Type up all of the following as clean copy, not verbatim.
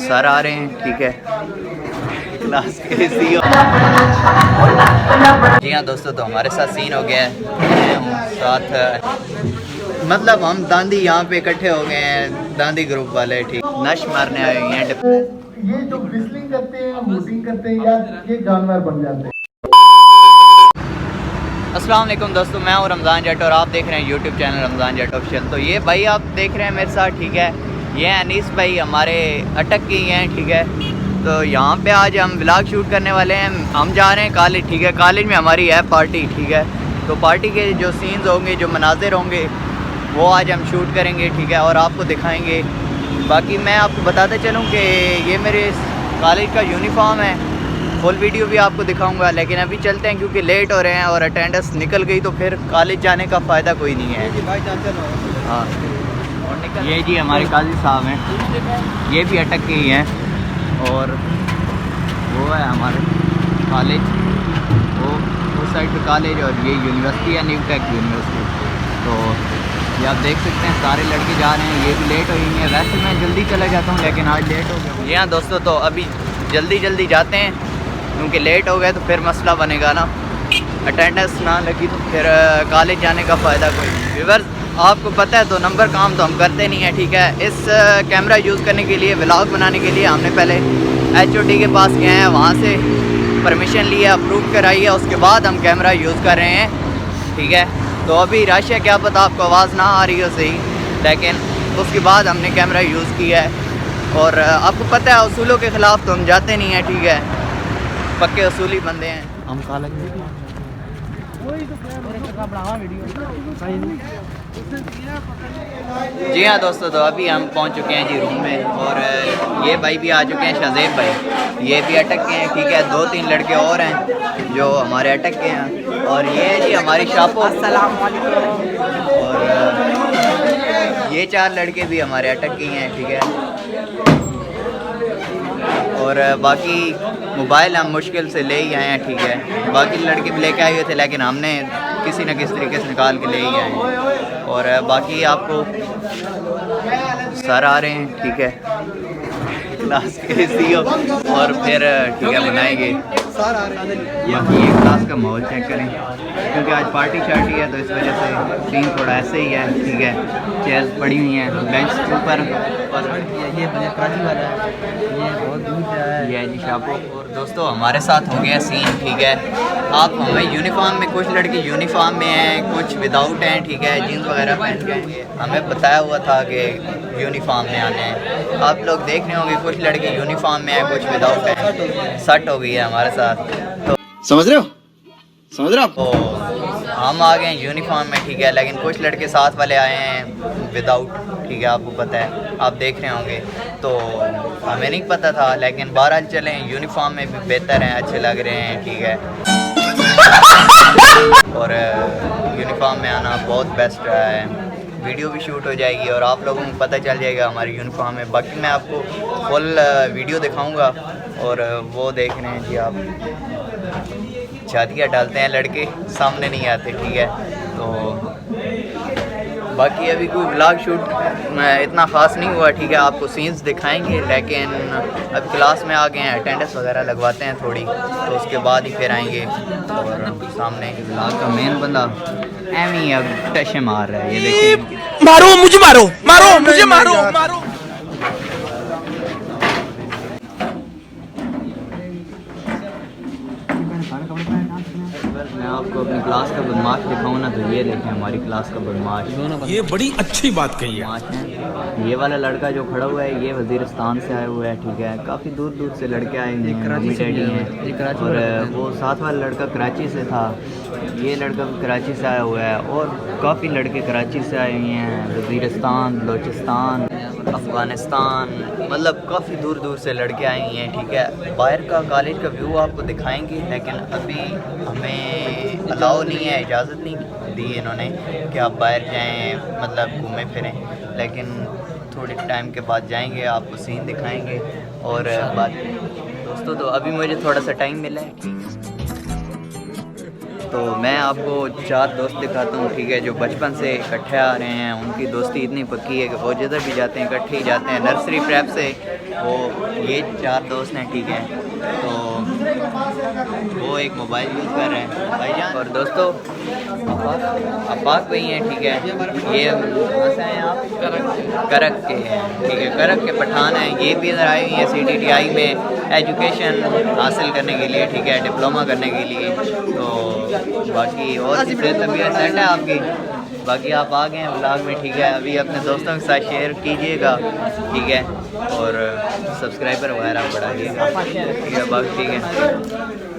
Sir आ रहे हैं, ठीक है, क्लास के CEO। जी हाँ दोस्तों, तो हमारे साथ सीन हो गया है, मैं हूँ साथ, मतलब हम दांदी यहाँ पे इकट्ठे हो गए हैं, दांदी ग्रुप वाले, ठीक, नश मारने आए हैं। ये जो व्हिस्लिंग करते हैं, हूटिंग करते हैं यार, ये जानवर बन जाते हैं। अस्सलाम वालेकुम दोस्तों, मैं हूँ रमज़ान जट और आप देख रहे हैं यूट्यूब चैनल रमज़ान जट ऑफिशियल। तो ये भाई आप देख रहे हैं मेरे साथ, ठीक है, ये अनीस भाई हमारे अटक के ही हैं, ठीक है। तो यहाँ पे आज हम व्लॉग शूट करने वाले हैं, हम जा रहे हैं कॉलेज, ठीक है, कॉलेज में हमारी है पार्टी, ठीक है। तो पार्टी के जो सीन्स होंगे, जो मनाज़िर होंगे, वो आज हम शूट करेंगे, ठीक है, और आपको दिखाएँगे। बाकी मैं आपको बताते चलूँ कि ये मेरे कॉलेज का यूनिफॉर्म है, फुल वीडियो भी आपको दिखाऊंगा, लेकिन अभी चलते हैं क्योंकि लेट हो रहे हैं और अटेंडेंस निकल गई तो फिर कॉलेज जाने का फ़ायदा कोई नहीं है। हाँ, ये जी हमारे काजी साहब हैं, ये भी अटक के ही हैं, और वो है हमारे कॉलेज, वो उस साइड पे कॉलेज, और ये यूनिवर्सिटी है, न्यू टेक यूनिवर्सिटी। तो ये आप देख सकते हैं सारे लड़के जा रहे हैं, ये भी लेट हो गई हैं। वैसे मैं जल्दी चला जाता हूँ लेकिन आज लेट हो गया। जी हाँ दोस्तों, तो अभी जल्दी जाते हैं क्योंकि लेट हो गए तो फिर मसला बनेगा ना, अटेंडेंस ना लगी तो फिर कॉलेज जाने का फ़ायदा कोई नहीं। व्यूअर्स, आपको पता है दो नंबर काम तो हम करते नहीं है, ठीक है। इस कैमरा यूज़ करने के लिए, व्लॉग बनाने के लिए हमने पहले HOD के पास गए हैं, वहाँ से परमिशन लिया, अप्रूव कराई है, उसके बाद हम कैमरा यूज़ कर रहे हैं, ठीक है। तो अभी रश है, क्या पता आपको आवाज़ ना आ रही हो सही, लेकिन उसके बाद हमने कैमरा यूज़ किया है। और आपको पता है उसूलों के ख़िलाफ़ तो हम जाते नहीं हैं, ठीक है, पक्के उसूली बंदे हैं हम। जी हाँ दोस्तों, तो अभी हम पहुंच चुके हैं जी रूम में, और ये भाई भी आ चुके हैं, शाज़ेब भाई, ये भी अटक के हैं, ठीक है। 2-3 लड़के और हैं जो हमारे अटक के हैं, और ये है जी हमारी शापो, अस्सलाम वालेकुम, और ये 4 लड़के भी हमारे अटक के हैं, ठीक है। और बाकी मोबाइल हम मुश्किल से ले ही आए हैं, ठीक है। बाकी लड़के भी लेके आए हुए थे लेकिन हमने किसी न किसी तरीके से निकाल के ले ही आए हैं। और बाकी आपको सर आ रहे हैं, ठीक है, क्लास के CEO, और फिर ठीक है बनाएंगे। बाकी ये क्लास का माहौल चेक करें क्योंकि आज पार्टी शार्टी है तो इस वजह से सीन थोड़ा ऐसे ही है, ठीक है। चेयर्स पड़ी हुई हैं बेंच के ऊपर, और ये कराची वाला है, ये बहुत दूर से आया है, ये जी शापो। और दोस्तों हमारे साथ हो गया सीन, ठीक है। आप हमें यूनिफॉर्म में, कुछ लड़के यूनिफॉर्म में हैं, कुछ विदाउट हैं, ठीक है, जीन्स वगैरह पहन के। हमें बताया हुआ था कि यूनिफॉर्म में आने हैं, आप लोग देख रहे होंगे कुछ लड़के यूनिफॉर्म में हैं, कुछ विदाउट हैं। सट हो गई है हमारे साथ, तो समझ रहे हो आप। तो हम आ गए यूनिफॉर्म में, ठीक है, लेकिन कुछ लड़के साथ वाले आए हैं विदाउट, ठीक है, आपको पता है, आप देख रहे होंगे। तो हमें नहीं पता था, लेकिन बहरहाल चलें, यूनिफॉर्म में भी बेहतर हैं, अच्छे लग रहे हैं, ठीक है। और यूनिफॉर्म में आना बहुत बेस्ट रहा है, वीडियो भी शूट हो जाएगी और आप लोगों को पता चल जाएगा हमारी यूनिफॉर्म में। बाकी मैं आपको फुल वीडियो दिखाऊंगा, और वो देख रहे हैं जी आप, शादियाँ डालते हैं लड़के, सामने नहीं आते, ठीक है। तो बाकी अभी कोई व्लॉग शूट इतना ख़ास नहीं हुआ, ठीक है, आपको सीन्स दिखाएंगे, लेकिन अब क्लास में आ गए हैं, अटेंडेंस वगैरह लगवाते हैं थोड़ी, तो उसके बाद ही फिर आएंगे। और सामने व्लॉग का मेन बंदा एम ही अब टशे मार रहा है, ये देखिए, मारो मुझे, मारो मुझे, मारो। मैं आपको अपनी क्लास का बदमाश दिखाऊँ ना, तो ये देखें हमारी क्लास का बदमाश, ये बड़ी अच्छी बात कही है। बदमाश हैं। ये वाला लड़का जो खड़ा हुआ है ये वज़ीरिस्तान से आया हुआ है, ठीक है, काफ़ी दूर से लड़के आए हुए हैं, मम्मी डैडी हैं, और वो साथ वाला लड़का कराची से था, ये लड़का भी कराची से आया हुआ है, और काफ़ी लड़के कराची से आए हुए हैं, वज़ीरिस्तान, बलोचिस्तान, अफ़गानिस्तान, मतलब काफ़ी दूर से लड़के आए हुए हैं, ठीक है। बाहर का कॉलेज का व्यू आपको दिखाएंगे, लेकिन अभी हमें अलाउ नहीं है, इजाज़त नहीं दी इन्होंने कि आप बाहर जाएं, मतलब घूमें फिरें, लेकिन थोड़े टाइम के बाद जाएंगे, आपको सीन दिखाएंगे। और बात दोस्तों, तो अभी मुझे थोड़ा सा टाइम मिला है, तो मैं आपको 4 दोस्त दिखाता हूँ, ठीक है, जो बचपन से इकट्ठे आ रहे हैं। उनकी दोस्ती इतनी पक्की है कि वो जिधर भी जाते हैं इकट्ठे ही जाते हैं, नर्सरी प्रेप से। वो ये 4 दोस्त हैं, ठीक है। तो वो एक मोबाइल यूज़ कर रहे हैं भाईजान। और दोस्तों अब्बास भाई हैं, ठीक है। ये हैं आप करक के हैं, ठीक है, करक के पठान हैं। ये भी इधर आई हुई हैं CTTI में एजुकेशन हासिल करने के लिए, ठीक है, डिप्लोमा करने के लिए। तो बाकी और तबीयत सेट है आपकी? बाकी आप आ गए हैं व्लॉग में, ठीक है। अभी अपने दोस्तों के साथ शेयर कीजिएगा, ठीक है, और सब्सक्राइबर वगैरह बढ़ाइएगा, ठीक है। बाकी ठीक है,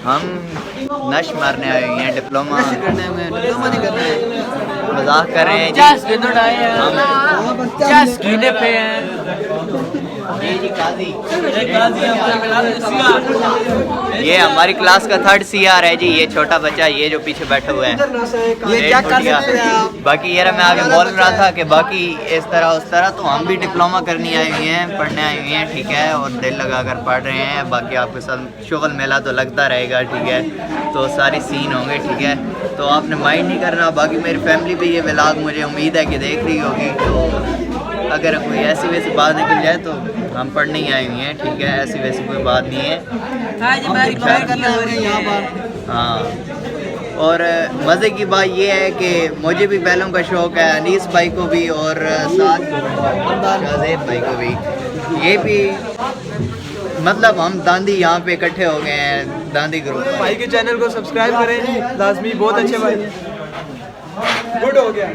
हम नश मारने आए हुए हैं, डिप्लोमा नहीं करना है, मजाक कर रहे हैं जी। ये हमारी क्लास का 3rd CR है जी। ये छोटा बच्चा, ये जो पीछे बैठा हुआ है, ये क्या कर सकते हैं आप? बाकी ये मैं आगे बोल रहा था कि बाकी इस तरह उस तरह तो हम भी डिप्लोमा करनी आई हुई हैं, पढ़ने आई हुई हैं, ठीक है, और दिल लगा कर पढ़ रहे हैं। बाकी आपके साथ शुगल मेला तो लगता रहेगा, ठीक है, तो सारी सीन होंगे, ठीक है, तो आपने माइंड नहीं करना। बाकी मेरी फैमिली भी ये व्लॉग मुझे उम्मीद है कि देख रही होगी, तो अगर कोई ऐसी वैसी बात निकल जाए तो हम पढ़ने ही आए हुए हैं, ठीक है, ऐसी वैसी कोई बात नहीं है। हाँ, और मज़े की बात ये है कि मुझे भी बैलों का शौक़ है, अनीस भाई को भी, और साथ शाहज़ेब भाई को भी। ये भी मतलब हम दांदी यहाँ पे इकट्ठे हो गए हैं, दांदी ग्रुप। भाई के चैनल को सब्सक्राइब करें लाजमी, बहुत अच्छे भाई हैं, गुड हो गया।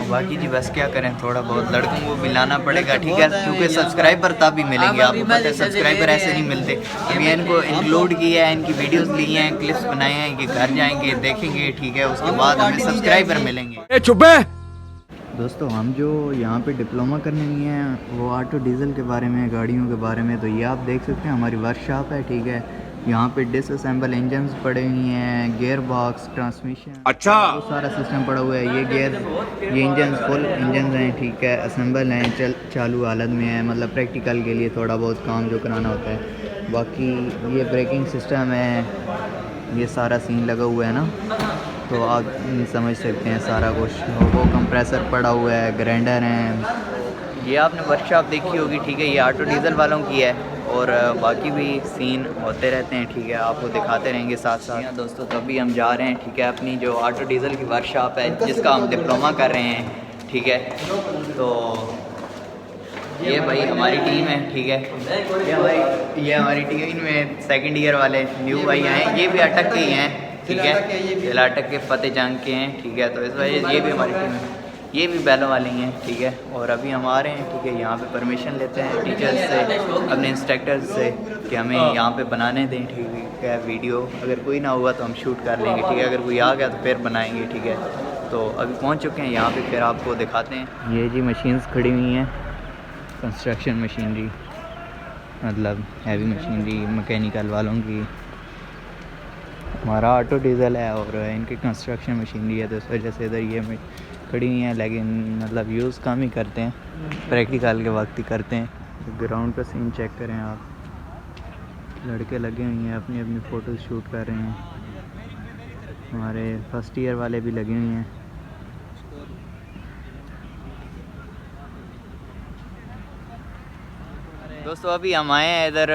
बाकी जी बस क्या करें, थोड़ा बहुत लड़कों को भी लाना पड़ेगा, ठीक है, क्योंकि सब्सक्राइबर तब भी मिलेंगे। आपको पता है सब्सक्राइबर ऐसे नहीं मिलते। अभी इनको इंक्लूड किया है, इनकी वीडियोस ली हैं, क्लिप्स बनाए हैं, कि घर जाएंगे देखेंगे, ठीक है, उसके बाद हमें सब्सक्राइबर मिलेंगे। चुप है। दोस्तों हम जो यहाँ पे डिप्लोमा करने गए हैं वो ऑटो डीज़ल के बारे में, गाड़ियों के बारे में। तो ये आप देख सकते हैं हमारी वर्कशॉप है, ठीक है। यहाँ पे डिसअसेंबल इंजन्स पड़े हुए हैं, गियर बॉक्स, ट्रांसमिशन, अच्छा, वो सारा सिस्टम पड़ा हुआ है। ये गियर, ये इंजन फुल इंजन हैं, ठीक है, असेंबल हैं, चालू हालत में है, मतलब प्रैक्टिकल के लिए थोड़ा बहुत काम जो कराना होता है। बाकी ये ब्रेकिंग सिस्टम है, ये सारा सीन लगा हुआ है ना, तो आप समझ सकते हैं सारा कुछ। वो कंप्रेसर पड़ा हुआ है, ग्राइंडर हैं। ये आपने वर्कशॉप देखी होगी, ठीक है, ये ऑटो डीज़ल वालों की है, और बाकी भी सीन होते रहते हैं, ठीक है, आपको दिखाते रहेंगे साथ साथ। दोस्तों तो अभी हम जा रहे हैं, ठीक है, अपनी जो ऑटो डीज़ल की वर्कशॉप है जिसका हम डिप्लोमा कर रहे हैं, ठीक है। तो ये भाई हमारी टीम है, ठीक है, ये हमारी टीम में 2nd ईयर वाले न्यू भाई हैं। ये भी अटक के ही हैं, ठीक है, अटक के फतेह जंग के हैं, ठीक है, तो इस वजह से ये भी हमारी टीम है। ये भी बैलों वाली हैं, ठीक है, और अभी हम आ रहे हैं, ठीक है, यहाँ पे परमिशन लेते हैं टीचर्स से, अपने इंस्ट्रक्टर्स से, कि हमें यहाँ पे बनाने दें, ठीक है, वीडियो। अगर कोई ना हुआ तो हम शूट कर लेंगे, ठीक है, अगर कोई आ गया तो फिर बनाएंगे, ठीक है। तो अभी पहुँच चुके हैं यहाँ पे, फिर आपको दिखाते हैं। ये जी मशीन्स खड़ी हुई हैं, कंस्ट्रक्शन मशीनरी, मतलब हैवी मशीनरी मैकेनिकल वालों की। हमारा ऑटो डीज़ल है और इनकी कंस्ट्रक्शन मशीनरी है, तो इस वजह से इधर ये खड़ी हुई हैं, लेकिन मतलब यूज़ कम ही करते हैं, प्रैक्टिकल के वक्त ही करते हैं। ग्राउंड का सीन चेक करें आप, लड़के लगे हुए हैं, अपनी अपनी फ़ोटोज़ शूट कर रहे हैं। हमारे 1st ईयर वाले भी लगे हुए हैं। दोस्तों अभी हम आए हैं इधर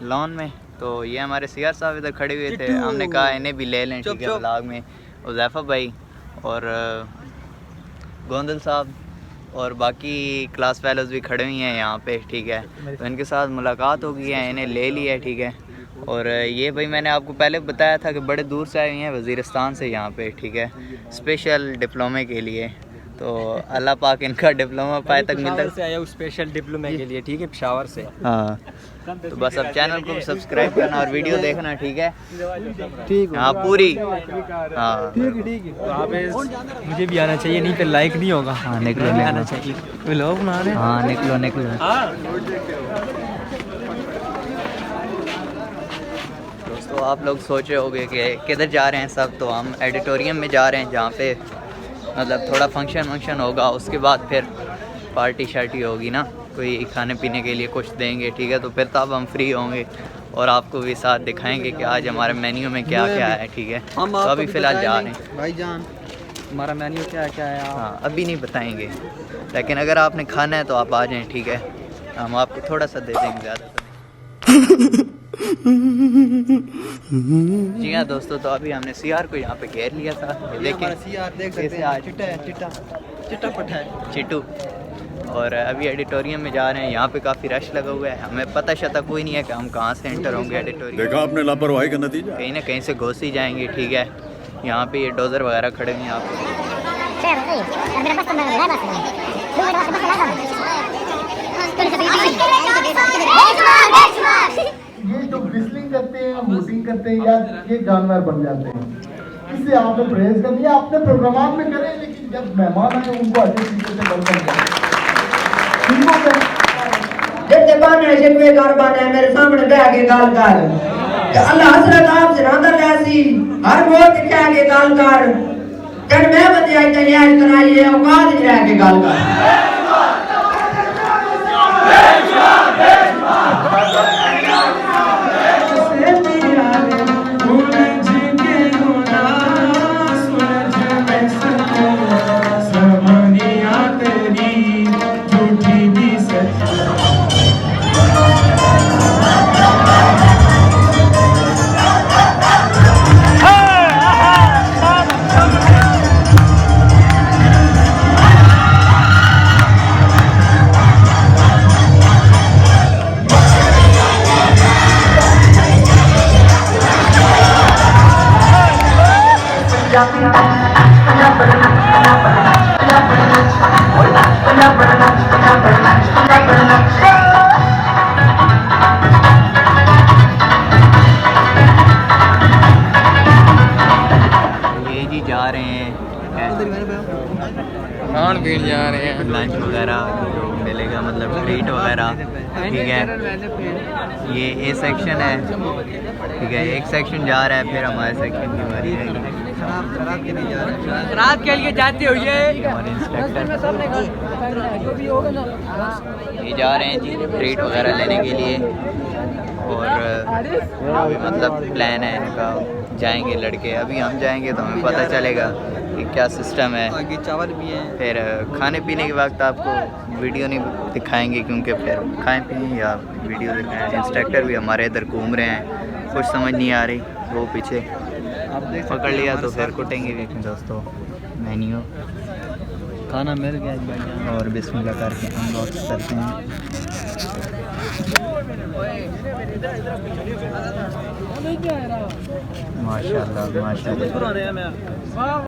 लॉन में, तो ये हमारे CR साहब इधर खड़े हुए थे, हमने कहा इन्हें भी ले लें, ठीक है, व्लॉग में। उज़ैफ़ा भाई और गोंदल साहब और बाकी क्लास फेलोज़ भी खड़े हुए हैं यहाँ पे, ठीक है, तो इनके साथ मुलाकात हो गई है, इन्हें ले लिया है, ठीक है। और ये भाई मैंने आपको पहले बताया था कि बड़े दूर से आए हुए हैं, वज़ीरिस्तान से यहाँ पे, ठीक है, स्पेशल डिप्लोमे के लिए। तो अल्लाह पाक इनका डिप्लोमा पाए तक मिलता से आया स्पेशल डिप्लोमा के लिए, ठीक है, पेशावर से। हाँ, तो बस अब चैनल को सब्सक्राइब करना और वीडियो देखना, ठीक है, ठीक, हाँ पूरी, हाँ ठीक है। तो आप मुझे भी आना चाहिए, नहीं फिर लाइक नहीं होगा। हाँ निकलो, आना चाहिए, कोई लोग बना रहे हैं। हाँ निकलो निकलो। दोस्तों आप लोग सोचे होंगे कि किधर जा रहे हैं सब, तो हम एडिटोरियम में जा रहे हैं, जहाँ पे मतलब थोड़ा फंक्शन होगा, उसके बाद फिर पार्टी शार्टी होगी ना, कोई खाने पीने के लिए कुछ देंगे, ठीक है, तो फिर तब हम फ्री होंगे। और आपको भी साथ दिखाएंगे कि आज हमारे मेन्यू में क्या क्या है, ठीक है। हम तो अभी फ़िलहाल जा रहे हैं भाईजान, हमारा मेन्यू क्या क्या है आप हाँ, अभी नहीं बताएंगे, लेकिन अगर आपने खाना है तो आप आ जाएं, ठीक है। हम आपको थोड़ा सा दे देंगे, ज़्यादा तो जी हाँ दोस्तों, तो अभी हमने सीआर को यहाँ पे घेर लिया था। ये देखें सीआर देख सकते कैसे हैं, आज चिट्टा है, चिट्टा पट्टा है। चिट्टू। और अभी एडिटोरियम में जा रहे हैं, यहाँ पे काफ़ी रश लगा हुआ है। हमें पता शता कोई नहीं है कि हम कहाँ से एंटर होंगे एडिटोरियम। देखा आपने लापरवाही का नतीजा। कहीं ना कहीं से घुस ही जाएंगे, ठीक है। यहाँ पे ये डोज़र वगैरह खड़े हैं यहाँ पे। ये जो ब्रिस्लिंग करते हैं, हूटिंग करते हैं या ये जानवर बन जाते हैं, इससे आपने परहेज करनी है। आपने प्रोग्राम में करें, लेकिन जब मेहमान आए उनको अच्छे तरीके से वेलकम करें। जितने बाने ऐसे कोई कारबान है मेरे सामने बैठ के गाल कर अल्लाह हजरत आप जनादा कैसी हर वक्त क्या के गाल कर जब मैं बंदे आई तैयार कराई है औकात नहीं रह के गाल कर ये जी जा रहे हैं खान पीन जा रहे हैं, लंच वगैरह जो मिलेगा, मतलब ट्रीट वगैरह, ठीक है। ये ए सेक्शन है, ठीक है। एक सेक्शन जा रहा है, फिर हमारे सेक्शन की बारी आएगी। शराब के लिए जा रहे हैं। रात के लिए जाते हो ये हमारे इंस्पेक्टर ये जा रहे हैं जी ट्रीट वगैरह लेने के लिए। और अभी मतलब प्लान है इनका, जाएंगे लड़के। अभी हम जाएंगे तो हमें पता चलेगा कि क्या सिस्टम है। आगे चावल भी हैं। फिर खाने पीने के वक्त आपको वीडियो नहीं दिखाएंगे, क्योंकि फिर खाएं पिएं या वीडियो दिखाएं। इंस्ट्रक्टर भी हमारे इधर घूम रहे हैं, कुछ समझ नहीं आ रही, वो पीछे आप देख सकते पकड़ हैं लिया तो हमारे फिर साथ कुटेंगे भी दोस्तों। मेन्यू खाना मिल गया भाईजान। और बिस्मिल्लाह करके अनबॉक्स करते हैं। माशाल्लाह माशाल्लाह।